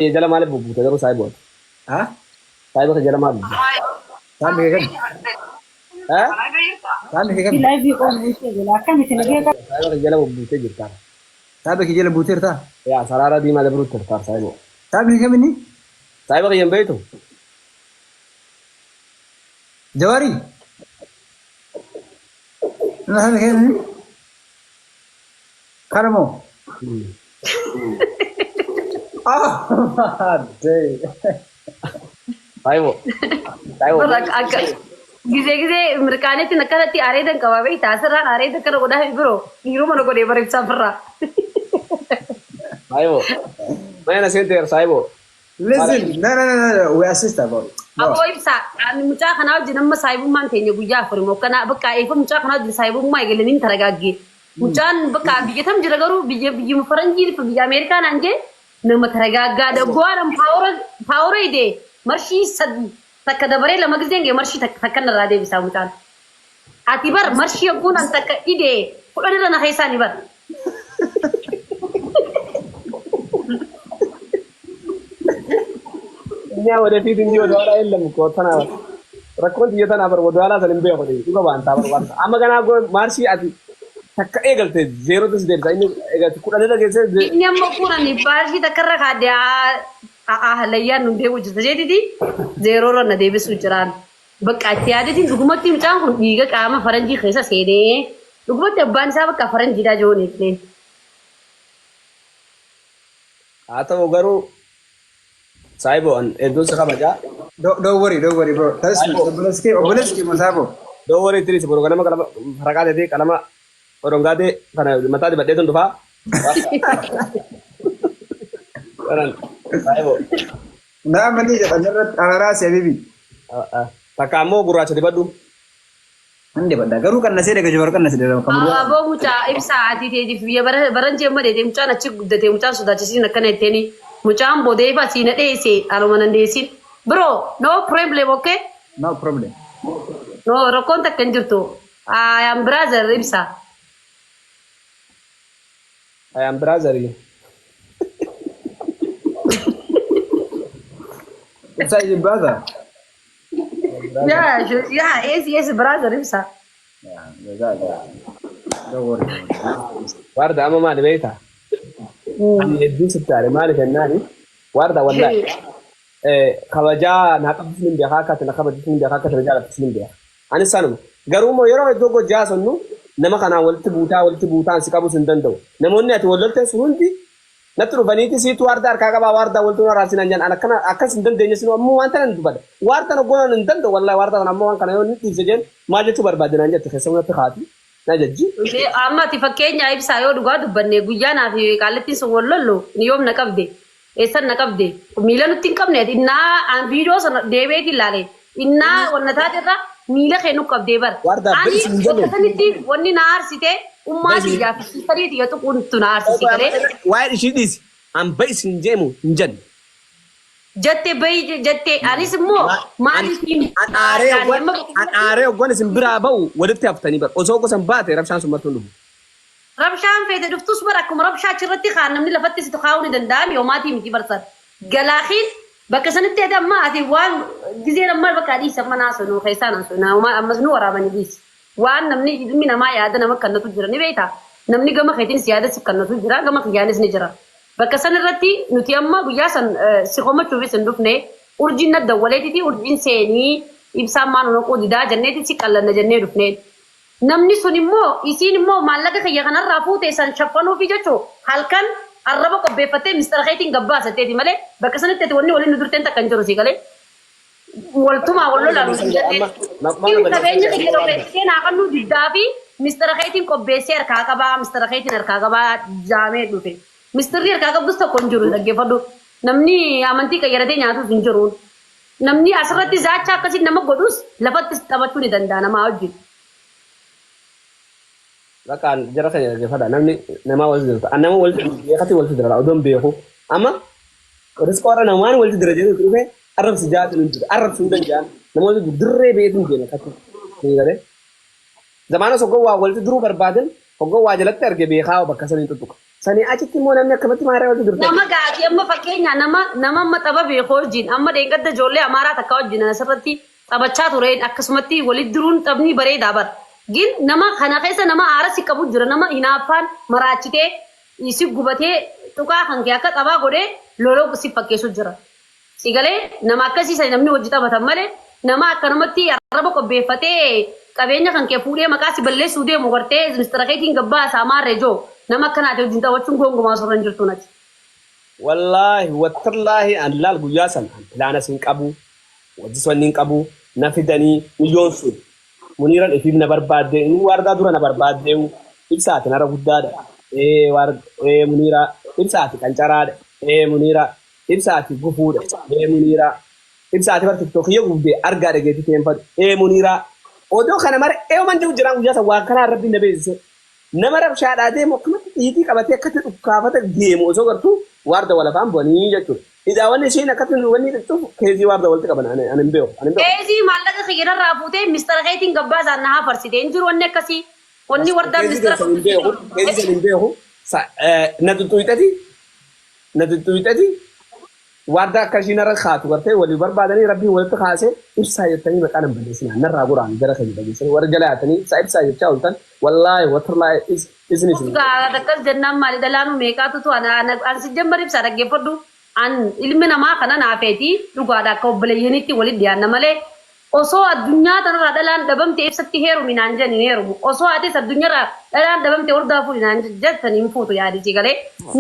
jala maaliif bubbuute garuu saayiboota. ها Saayiboota jala maal bubbuute? سامي كم سامي كم لايف يقول بوتي لكن تلاقيه Saayiboota jala bubbuutee jirta. سامي كي جل بوتير تا Yaa sarara diimaa dabruutti tartaar saayiboo. سامي كم إني Saayiboota hin beektu? جواري أنا سامي كم إني كرمو دي Saayiboo. Saayiboo. Gisee mirkaanitti nakkanatti areedan qaba beekta asirraan areeda kana godhaa biroo dhiiruu mana godhee bareechaa firraa. Saayiboo. Mana seenteer saayiboo. listen no we assist about Aboo ibsa mucaa kanaa wajjin amma saayibummaan teenya guyyaa afurii moo kana bakka eefa mucaa kanaa wajjin saayibummaa eegalaniin taragaaggee. Mucaan bakka biyya tam jira garuu biyya faranjii biyya Ameerikaa naan jee nama taragaaggaa daggoodhaan paawura idee marshii sadii takka dabaree lama giseen gee marshii takka narraa deebisaa mucaan. Ati bar marshii yogguun an takka idee kudhan irra na keessaani bar. Nyaa wadatii tinjii wadaala illam kootana rakkoon biyya tanaa bar wadaala san hin beeku dhuga baantaa barbaada. Amma ganaa marshii ati takka eegalte zeerootis deebisa inni eegate kudhan irra geessee Inni amma kurani marshii takka irra kaadee halayyaan nu deemu jirta jeetiti zeeroo irra na deebisuu jiraan. Bakka itti yaadatiin dhugumatti mucaan kun dhiiga qaama faranjii keessa seenee dhugumatti abbaan isaa bakka faranjiidhaa jiruun eegleen. haa ta'u garuu saayiboo hedduun si kabajaa. don't worry bro that's oboleski masabo Don't worry, Tris. Baru kana kalama haraka dede kalama orang gade kana mata dibadde tun dufa. Karan. Saayiboo. na mani ara se bibi Takamo gurraacha dibaddu. ande bada garu kan nase daga jawar kan nase daga kamu Aboo mucaa ibsa ati teetiif biyya baranjee amma deetee mucaan achi guddatee mucaan sodaachisiin akkana jetteeni mucaan boodee fasii na dheesse aluma nan deessin. Bro, no problem, okay? no problem No, rakkoon takka hin jirtu. I am brother ibsa. I am brother. it's a brother Yes, brother ibsa. don't worry Warda amma maali beektaa? Ani hedduun sittaare maali kennaani? Warda wallahi. Kabajaa naa qabdu sin beekaa akka na kabaju sin beekaa akka na jaalatu sin beekaa. Ani sanuma. Garuu immoo yeroo iddoo gojjaa sannu nama kanaan walitti buutaan si qabu sin danda'u. Namoonni ati wal lolteen sun hundi natti dhufaniiti siitu warda harkaa qabaa warda waltu na raasinan jedhan akkana akkas hin dandeenye sinu ammoo wanta nan dubada. Warda na goonaan hin danda'u wallahi warda kana ammoo waan kana yoo nitti ibsa jeen maal jechuu barbaadinaan jette keessumatti haati. Na jajji. Amma ati fakkeenya ibsaa yoo dhugaa dubbanne guyyaa naa fi qaallattiin sun wal lollu ni yoom na qabde. Eessan na qabde. Miila nutti hin qabne innaa viidiyoo sana deebi'eeti ilaale. Innaa wanna taaterra miila keenu qabdee bara. Warda Ani bilisi hin jenne. akkasanitti wanni na aarsite ummaatii fi sadiiti yoo tuquuntu na aarsise galee. Waa'ee ishii dhiisi. An ba'is hin jeemu hin jenne. Jette bayi jette anis immoo maaliif An aaree oggoon isin biraa ba'u walitti haftanii bara. Osoo gosan baate rabshaan sun martuu dhufu. Rabshaan feete dhuftus bara akkuma rabshaa achirratti kaan namni lafatti situ kaa'uu ni danda'ami yoomaatii miti barsan. Galaakiin bakka sanitti ati amma ati waan gizeen amma bakka dhiisa manaa sunu keessaa nan sunu ammas nu waraabanii dhiisi. Waan namni ilmi namaa yaada nama kannatu jira ni beektaa. Namni gama keetiin si yaada si kannatu jira gama kiyyaanis ni jira. Bakka sanirratti nuti amma guyyaa san si homachuufis hin dhufne urjiin na dawwaleetiti urjiin seenii ibsaan maan naquu didaa jenneeti si qallanna jennee dhufne. Namni sun immoo isiin immoo maallaqa kiyya kanarraa fuutee san shaffanuufi jechuu halkan arraba qopheeffattee mistara keetiin gabbaasateeti malee bakka sanitti ati wanni waliin nu durteen takka hin jiru si galee. Waltumaa wal lolaalu hin jennee. Qabeenya kiyya qopheessitee naa kannuu diddaa fi mistara keetiin qopheessee harkaa qabaa mistara keetiin harkaa qabaa jaamee dhufe. Mistirri harkaa qabdus tokko hin jiru dhaggeeffadhu. Namni amantii qayyaratee nyaatus hin jiru. Namni asirratti zaachaa akkasiin nama godhus lafatti taphachuu ni danda'a namaa wajjin. Bakka jara kan dhaggeeffadha namni namaa walitti dirata. An nama walitti dirata odoon beeku. Amma riskoora namaan walitti dira jedhu dhufe arrabsi jaatu hin jiru. Arrabsi hin danda'an namoonni dirree beeku hin kakku. Ni galee. Zamaana soggoo waa walitti duruu barbaadan soggoo waa jalatti arge beekaa bakka sanii tuttuqa. Sanii achitti immoo namni akkamatti maaraa walitti durte. Nama gaafii amma fakkeenya nama maxaba beekoo wajjin amma deeggadda ijoollee amaaraa takka wajjin asirratti taphachaa tureen akkasumatti walitti duruun taphni bareedaa bara. Gin nama kana keessa nama aarasi qabu jira nama hinaaffaan maraachitee si gubatee tuqaa kan kee akka taphaa godhee loloo si fakkeessu jira. Sigalee nama akkasiisa namni hojii taphatan malee nama akkanumatti arraba qopheeffatee qabeenya kan kee fuudhee maqaa si balleessuu deemu gartee ministeera keetiin gabbaa saamaarree joo nama akkanaati wajjin taphachuun gongumaa suuraa hin jirtu nati. Wallaahi wattallaahi an laal guyyaa san pilaanas hin qabu wajjis wanni hin qabu na fidanii milyoon sun muniiran ifiif na barbaadde inni waardaa dura na barbaaddeewu ibsaati nara guddaadha. Muniira ibsaati qancaraadha. Muniira ibsaati gufuudha. Muniira ibsaati bar tiktookiyya gubdee argaa dhageetti teenfadhu. Muniira odoo kana mara eeman jiru jiraan guyyaa san waa kanaa rabbi na beeksise. Nama rabshaadhaa deemu akkamatti xiitii qabatee akkatti dhukkaafata deemu osoo gartuu waarda walafaan bu'anii jechuudha. Ijaawwan isheen akkatti wanni dhuftuuf keezii waarda walitti qaban ani hin beeku. Keezii maallaqa fayyadamraa fuutee ministeera keetiin gabbaa isaan na hafarsitee hin jiru wanni akkasii. Wanni wardaa ministeera keezii hin beeku. Na tuttuutati waardaa akka ishiin irra kaatu gartee walii barbaadanii rabbiin walitti kaasee ibsaa jettanii maqaan hin balleessinaa narraa goraan gara kan dhageessanii warra jala yaatanii ibsaa jechaa ooltan wallaahi watarlaahi isni isin. Akkas jennaan maali dalaanuu meeqaatu tu an si jammar ibsaa dhaggeeffadhu an ilmi namaa kana naafeeti dhugaadha akka obboleeyyaniitti walitti dhiyaanna malee osoo addunyaa tanarraa dhalaan dhabamte ibsatti heeruun hinaan jedhan hin heerumu osoo atis addunyaarraa dhalaan dhabamte hordaafuu hinaan jettan hin fuutu yaadisi galee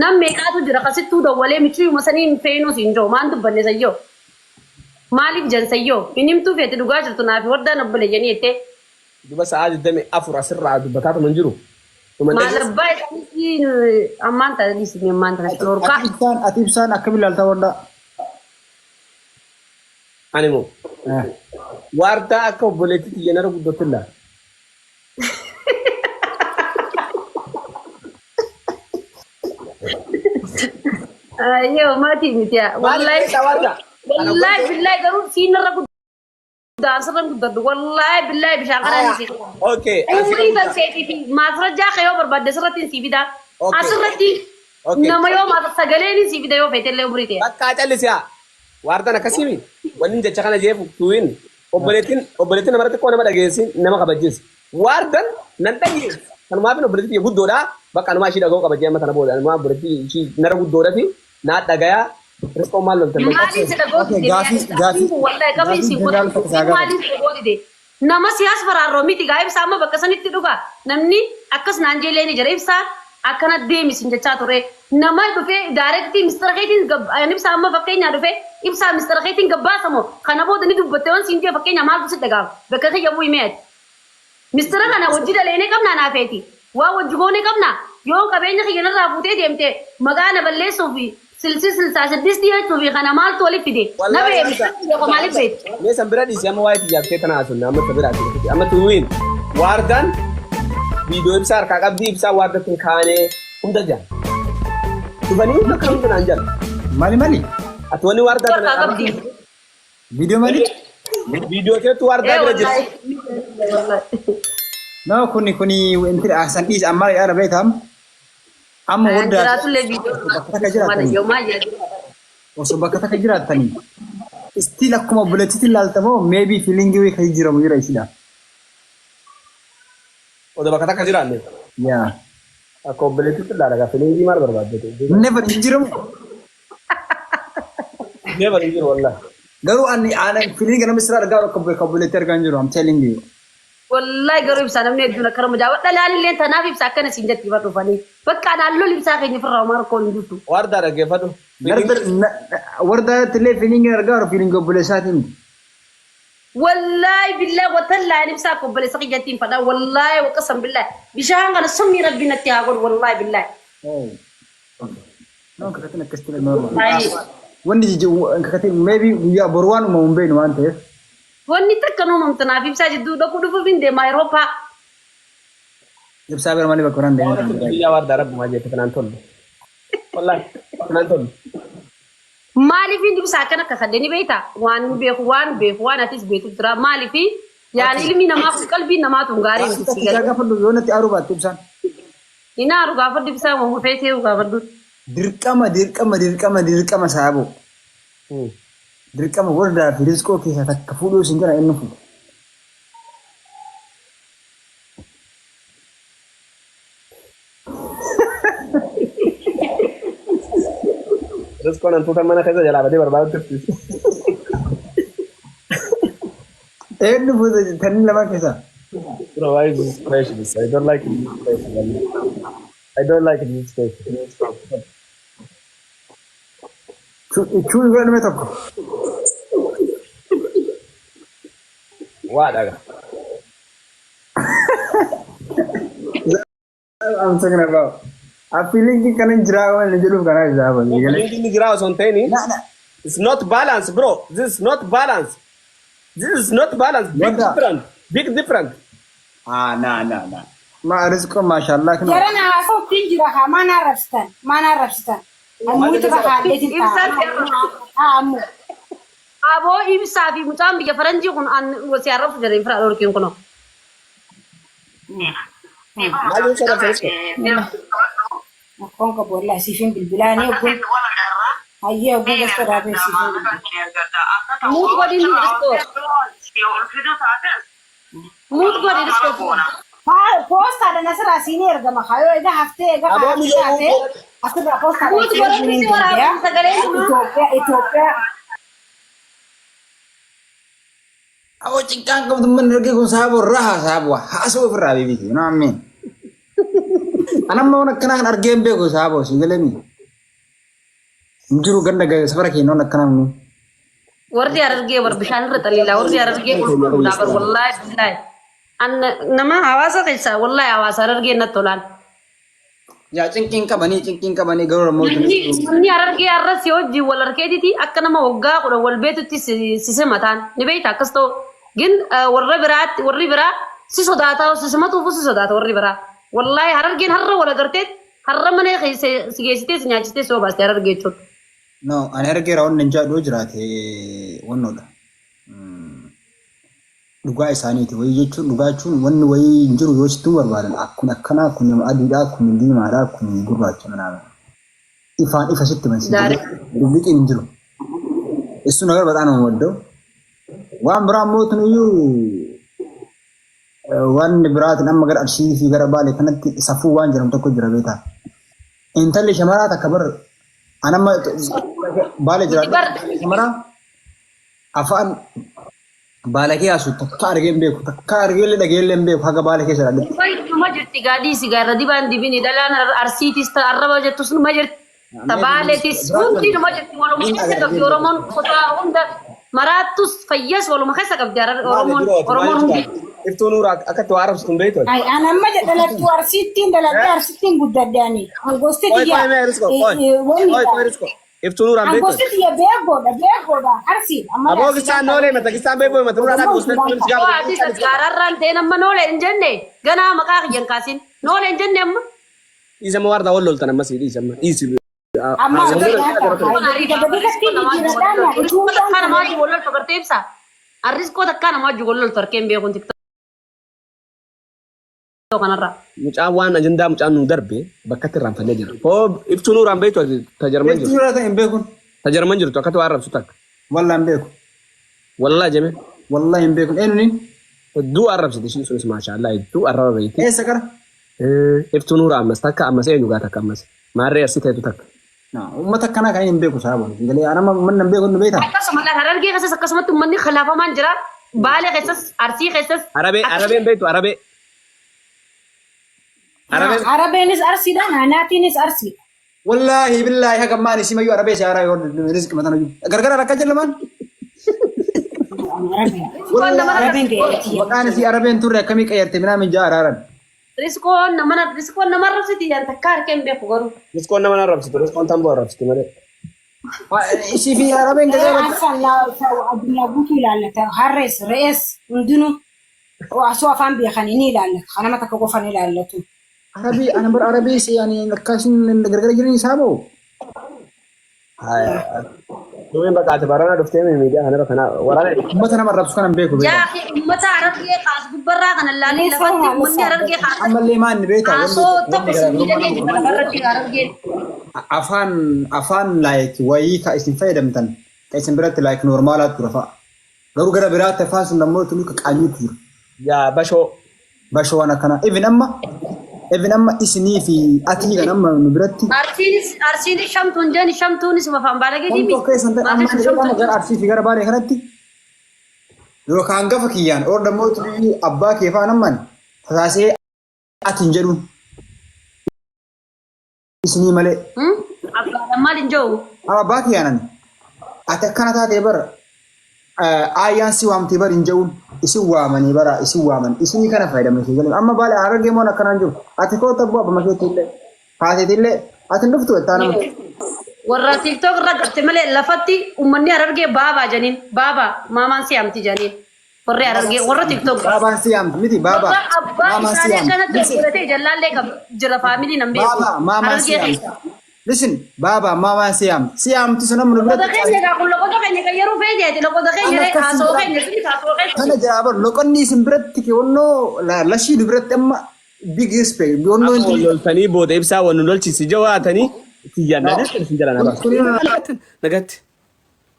nam meeqaatu jira kasittuu dawwalee michuuyuma sanii hin fe'inuu siin jiru maan dubbanne sayyoo maaliif jan sayyoo hin himtuu feete dhugaa jirtu naafi wardaan obboleeyyanii jettee. Duba sa'aa 24 asirraa dubbataatu man jiru. Maalabbaa isaanii ammaan taasisu ammaan taasisu dhorkaa. Ati ibsaan akkamiin ilaalta wardaa? Ani moo waardaa akka obboleettiitti yenara guddootti ilaala. Yoo maatii mitiyaa. Wallahi billahi garuu siinarra guddaan sirran guddadhu wallahi billahi bishaan kanaan si. Okay. Umurii kan seetii fi maasrajaa kayoo barbaadde sirratti si fida. Asirratti nama yoo sagaleen si fida yoo feetellee umurii ta'e. Bakka callisiyaa. Waardaan akkasii wanni jecha kana jeefu tuwin obboleettiin nama xiqqoo nama dhageessin nama kabajjis. Waardaan nan dhageessi. Kanumaaf obboleettii guddoodha bakka anumaa ishii dhaga'uu kabajjee amma kana booda anumaa obboleettii ishii nara guddoodha fi naa dhagayaa riskoo maal loltan. Maaliif gaafii nama siyaas faraarroo miti gaa ibsaa amma bakka sanitti dhugaa namni akkas naan jeelee ni jira ibsaa akkana deemisin jechaa ture nama dhufee daayirektii ministeera keetiin ibsaa amma fakkeenyaa dhufee ibsaa ministeera keetiin gabbaasamoo kana booda ni dubbatte waan siin jee fakkeenya maaltu si dhagaama bakka kiyya bu'ii meeti. Ministeera kana wajji daleenee qabnaa naafeeti waa wajji goonee qabnaa yoo qabeenya kiyyanarraa fuutee deemte maqaana balleessuu fi silsaa saddiistii jechuu fi kana maaltu waliif fide na beeku maaliif beekti. Mee san bira dhiisee amma waa'ee tiyyaabtee tanaa sun amma bira dhiisee amma tuwiin waardaan viidiyoo ibsaa harkaa qabdii ibsaa waardattiin kaanee hunda jala. Dhufanii bakka hunda naan jala. Mali. Ati wanni waardaa kana Viidiyoo mali? Viidiyoo teetu waardaa bira jira. No kuni inti asan dhiis amma yaada beekam. Amma wardaa. Jiraatullee viidiyoo osoo bakka takka jiraatanii. Still akkuma obboleettiitti ilaaltamoo maybe feelingii kan jiramu jira isidha. Oda bakka takka jiraanne. Yaa. Akka obboleettiitti ilaala feelingii maal barbaadde? Never hin jiramu. Never hin jiru wallahi. Garuu ani feeling nama sirraa argaa akka obboleetti argaa hin jiru. I'm telling you. Wallahi garuu ibsaa namni hedduun akka nama jaawwadha laalillee tanaaf ibsaa akkana siin jetti barra dhufanii bakka naannoo ibsaa keenya firraa homaa rakkoo hin jirtu. Waardaa dhaggeeffadhu. Wardaa illee feeling argaa jiru feeling obboleessaatiin. Wallahi billahi watallaan ibsaa akka obboleessa kiyyattiin fadhaa wallahi waqasan billahi bishaan kana summii rabbi natti haa godhu wallahi billahi. No kakkatiin akkasitti normal. Wanni kakkatiin maybe guyyaa boru waan uumamu hin beeknu waan ta'eef. Wanni takka nuumamtu naaf ibsaa jidduu dhaquu dhufuuf hin deemaa yeroo paa. Ibsaa bira malee bakka waraan deemaa. Biyyaa waardaa rabbumaa jette kanaan tolle. Wallahi kanaan tolle. Maaliif hin ibsaa akkana akka sadde ni beektaa waan beeku waan atis beektu jira maaliif yaani ilmi namaa fi qalbii namaatu gaarii miti si galee. Gaafa yoo natti aaruu baatte ibsaan. Inaaru gaafadhu bisaa moo feetee gaafadhu. Dirqama saabo. Dirqama wardaa fi riskoo keessa takka fuudhuu isin jira inni fuudhu. Riskoon hantuuta mana keessa jalaa badee barbaadu turtiis. Eenyu fuudhu tanni lama keessa. Bro, why is this questions? I don't like this question. I don't like this question. Chuun godha nama tokko. Waa dhaga. I'm talking about. I feeling kanan jira waan jedhuuf kana isaaba. Ini jira osoo hin ta'ini. It's not balance, bro. This is not balance. This is not balance. Big different. Big different. Nah. Ma rizqo mashallah kana. Jarana asoo tinjira ha mana rabstan. Amuutu ka haaleetin taa. Amu. Aboo ibsaa fi mucaan biyya faranjii kun an wasi arrabsu jedheen fira dhorkiin kuno. Maal yoo sadaf risko? Akkoon ka bolla siifin bilbilaanii ogun. Hayyee ogun gasta dhaabee siifin. Muut godhin risko. Muut godhin risko. Posta dana sira sini ergama kayo ega hafte ega hafte asirra posta Muut godhin risko waraabin sagalee Ethiopia Aku cingkang kamu temen lagi kau sabar raha sabar hasil berapa bibi you know what I mean anak mau nak kenal argem be kau sabar single ni juru ganda gaya sekarang kini nak kenal ni wardi arargee warbishaan irra talila wardi arargee qulqulluudha bar wallahi billahi an nama hawaasa keessa wallahi hawaasa arargee na tolaan ya cingking kabani garu mau ni arargee arrasi hojii wal arkeetiti akka nama waggaa kudha wal beetutti sise mataan ni beeyta akkas ta'u gin warri biraa si sodaata si simatuufu si sodaata warri biraa wallahi arargeen har'a wal agarteet har'a mana si geessitee si nyaachistee si obaastee arargee jechuudha. No, ani argee raawwan ninjaa dhuu jiraate wannoodha. Dhugaa isaaniiti wayii jechuun dhugaa jechuun wanni wayii hin jiru yoo sittuu barbaadan akkuma akkanaa kun adiidhaa kun diimaadhaa kun gurraacha manaama. Ifaan ifa sitti mansi dubbiqiin hin jiru. Issu nagar baxaan nama waddoo. Waan biraan mootin iyyuu wanni biraatiin amma gara Arsii fi gara Baalee kanatti safuu waan jedhamu tokko jira beekaa. Intalli shamaraa takka bar anama Baalee jira shamara afaan Baalee keessa takka argee hin beeku takka argee dhagee hin beeku haga Baalee keessa dhaadhe. Numa jirti gaadii sigaarra dibaan dibini dhalaan Arsiitis arraba jettus numa jirti tabaaleetis hundi numa jirti waluma keessa qabdi Oromoon kutaa hunda maraattus fayyas waluma keessa qabdi Oromoon hundi. Iftuu nuura akkatti waa arabsitu hin beektu. Ay anamma dalaltu arsittiin guddaddaani. Angosti diya. Iftuu nuura hin beektu. Angosti diya beekoodha arsi. Aboo gisaan noolee mata gisaan beekoo mata nuura dhaan gosne kunis gaafa. Waa ati gaararraan ta'e nama noolee hin jenne ganaa maqaa kiyyan kaasin noolee hin jenne amma. Isa ma warda walloltan amma sii dhiisa amma dhiisi. Amma kana maji wallol to gartee ibsa. Arriskoo takka nama wajji wallol to arkeen beekun tikta. Kanarra. Mucaan waan ajandaa mucaan nu darbe bakka itti irraanfannee jira. Oo iftuu nuuraan beektu tajarman jirtu. Iftuu nuuraan hin beekun. Tajarman jirtu akkatti waa arrabsu takka. Wallaan beeku. Wallaa jeme. Wallaa hin beekun eenyuni. Hedduu arrabsiti isheen sunis maashaallah hedduu arraba beekti. Eessa gara? Iftuu nuura ammas takka ammas eenyu gaa takka ammas. Maarree asii ta'etu takka. Uummata akkanaa kan hin beeku saaba. Galee anama manna hin beeku nu beektaa. Akkasuma harargee keessas akkasumatti uummanni khilaafamaan jira. Baalee keessas Arsii keessas. Arabeen beektu arabee. Arabeenis arsiidha naanaatiinis arsiidha. Wallaahi billaahi haga maani simayyuu arabee siyaaraa yoo rizqi matan iyyuu gargara rakka jedhaman. Maqaan isii arabeen turre akkamii qayyarte minaa minjaa araaran. Riskoon nama arrabsiti yan takka harkeen beeku garuu. Riskoon nama arrabsitu riskoon tamboo arrabsiti malee. Isii fi arabeen gazeera. Addunyaa guutuu ilaallata harrees re'ees hundinuu osoo afaan beekan ni ilaallata kanama takka qofan ilaallatu. Arabii ana bar arabii si yani lakkasin gargara jireenya isaa moo? دوين بقى اعتبرنا دفتين من الميديا أنا بكنا ورانا مثلا مرة بس كان بيكو يا أخي متى عرقي خاص برا كان اللي لفتي مني عرقي خاص أما اللي ما نبيتها خاصو تقسم ميديا كنا برا عرقي afaan like wayii ka isin fayyadamtan ka isin biratti like normaalaatu tura fa'a. Garuu gara biraatti afaan sun ammoo tuni ka qaanyuutu jira. يا بشو Bashoo waan akkana. Even amma isinii fi atii kan amma nu biratti. Arsiin shamtuun jeen shamtuunis mafaan baalagee Kan tokko keessan ta'e amma amma gara arsii fi gara baalee kanatti yookaan gafa kiyyaan orda mootii abbaa kee fa'aan amman tasaasee atiin jedhuun isinii malee. Abbaan maal hin jiru? Abbaa kiyyaanan ati akkana taatee bara ayyaan si waamtee bara hin jedhuun isin waamanii bara isin waaman isinii kana fayyadamne ishee galee amma baalee harargee moon akkanaan jiru ati koota bu'aa bama keetillee haateetillee ati hin dhuftu jettaa nama. Warra TikTok irra garte malee lafatti uummanni harargee baabaa janiin baabaa maamaan si yaamti janiin warri harargee warra TikTok. Baabaan si yaamti miti baabaa. Abbaa isaanii kanatti godhatee jalaallee qaba jira faamilii nan beeku. Maamaan si yaamti. Listen, Baba, Mama Siam sun amnu biratti. Loqoda keenya gaa kun loqoda keenya kan yeroo feedeeti loqoda keenya haasoo keenya sini haasoo keenya. Kana jaabar loqonni isin biratti ke wonnoo lashii du biratti amma big respect wonnoo inni. Loltanii booda ibsaa wannu lolchisi jawaatanii kiyyaannaa isin jala nama.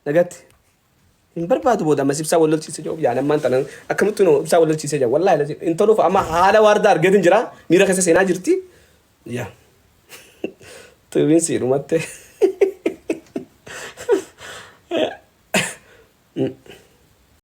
Nagatti. Hin barbaadu booda ammas ibsaa wal lolchisi jawu yaa nammaan tanan akkamittuu noo ibsaa wal lolchisi jawu wallaahi intoluuf amma haala waardaa argatin jira miira keessa seenaa jirti. Yaa. Tuwin si rumate.